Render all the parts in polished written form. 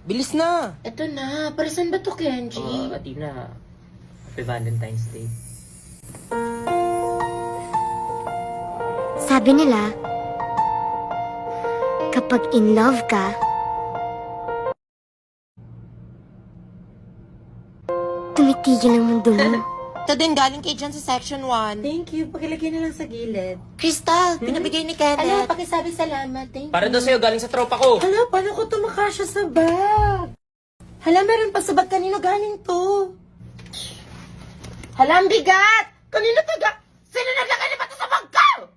Bilis na! Eto na, para saan ba to, Kenji? Athena. Happy Valentine's Day. Sabi nila, kapag in love ka, tumitigil ang mundo mo. Ito din, galing kay John sa section 1. Thank you. Pakilagay na lang sa gilid. Crystal, pinabigay ni Ala, Kenneth. pakisabi salamat. Thank you. Para daw sa'yo, galing sa tropa ko. Hala, paano ko ito makasya sa bag? Hala, meron pa sa bag. Kanino galing to? Hala, ang bigat! Kanino to Sino naglagay ni Pato sa bag ko?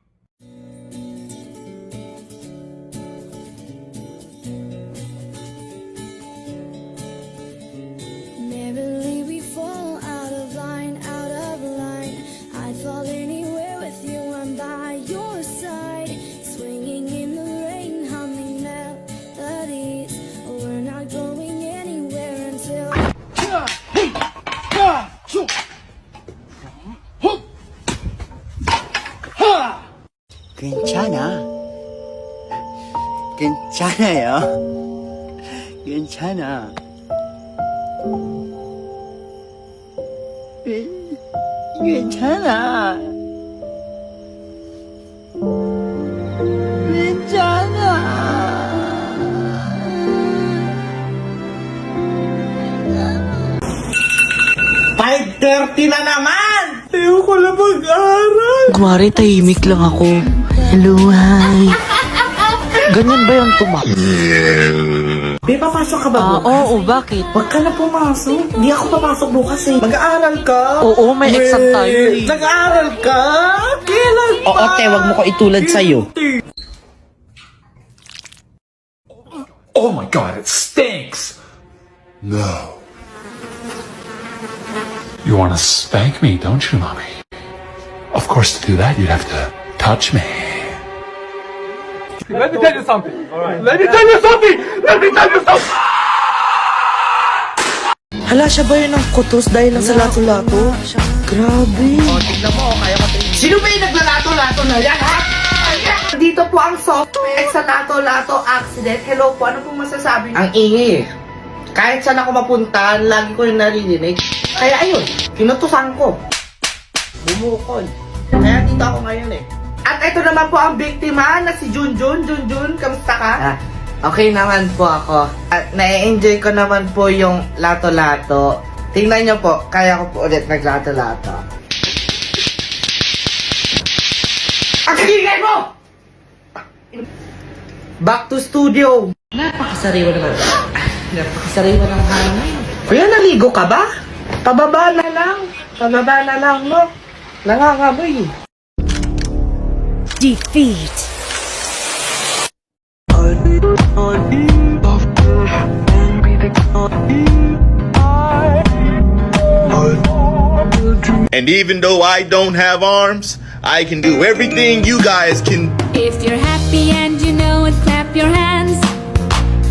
Merrily we fall out of line, out of line. I'd fall anywhere with you, I'm by your side. Swinging in the rain, humming melodies. We're not going anywhere until 괜찮아. 괜찮아요. 괜찮아. 괜찮아. 괜찮아. 5:30 na naman! Ayoko na mag-aral! Kumari, tahimik lang ako. Hello, hi. Ganyan ba yung Be, papasok ka ba bukas? Oo, bakit? Huwag ka na pumasok. Hindi ako papasok bukas eh. Mag-aaral ka? Oo, may exam tayo eh. Nag-aaral ka? Kailan pa? Oo, te, wag mo ko itulad sa'yo. Oh my god, it stinks! No. You want to spank me, don't you, Mommy? Of course, to do that, you'd have to touch me. Let me tell you something. Let me tell you something. Let me tell you something. Hala, siya ba yun ang kutos dahil lang sa lato-lato? Grabe. Sino ba yung naglalato-lato na yan, ha? Dito po ang software sa lato-lato accident. Hello po, ano pong masasabi niyo? Ang ingay eh. Kahit saan ako mapunta, lagi ko yung naririnig. Kaya ayun, kinutusan ko. Bumukol. Kaya dito ako ngayon eh. At ito naman po ang biktima na si Junjun. Junjun, kamusta ka? Okay naman po ako. At na-enjoy ko naman po yung lato-lato. Tingnan nyo po, kaya ko po ulit naglato-lato. Ang kagigay mo! Back to studio. Napakasariwa naman. Napakasariwa ng hangin. Kuya, naligo ka ba? Pababa na lang. Pababa na lang, no? Nangangamoy. Defeat. And even though I don't have arms, I can do everything you guys can. if you're happy and you know it, clap your hands.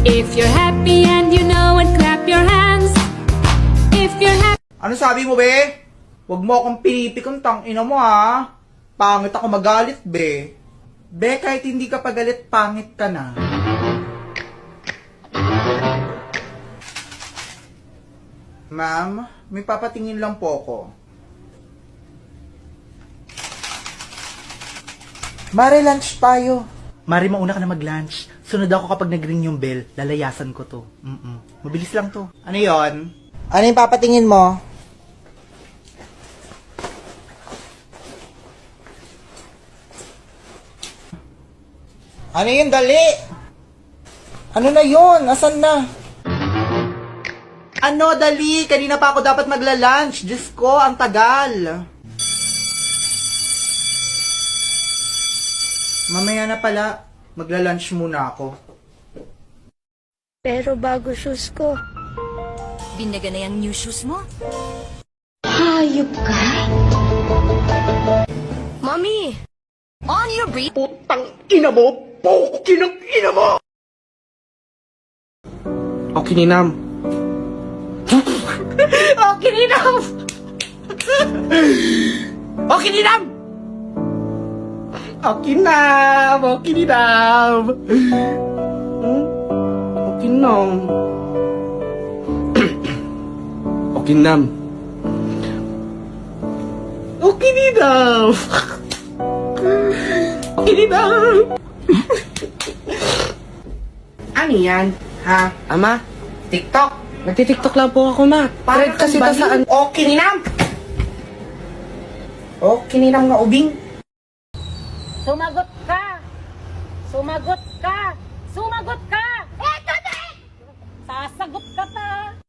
If you're happy and you know it, clap your hands. If you're happy. Ano sabi mo, be? Huwag mo akong pinipikon, tangina mo, ha? Pangit ako magalit, be. Be, kahit hindi ka pagalit, pangit ka na. Ma'am, may papatingin lang po ako. Mare, lunch tayo. Mare, mauna ka na mag-lunch. Sunod ako kapag nag-ring yung bell. Lalayasan ko to. Mabilis lang to. Ano yon? Ano yung papatingin mo? Ano yun? Dali! Ano na yun? Asan na? Ano? Dali! Kanina pa ako dapat magla-lunch. Diyos ko, ang tagal. Mamaya na pala. Magla-lunch muna ako. Pero bago shoes ko. Binaga na yung new shoes mo? Hayop ka? Mommy! On your breath! Putang ina mo! Pukin ang ina mo! Okay, Ninam. Okay, Ninam! Okay, Ninam! Okay, Nam! Okay, Ninam! Okay, Nam! Kinam. Okay, Ninam. Okay, Ninam. Ano yan? Ha? Ama, TikTok? nagtitiktok lang po ako, ma. Para kasi ta saan? Okay, Ninam. Okay, Ninam nga ubing. Sumagot ka! Sumagot ka! Sumagot ka! Sasagot ka ta!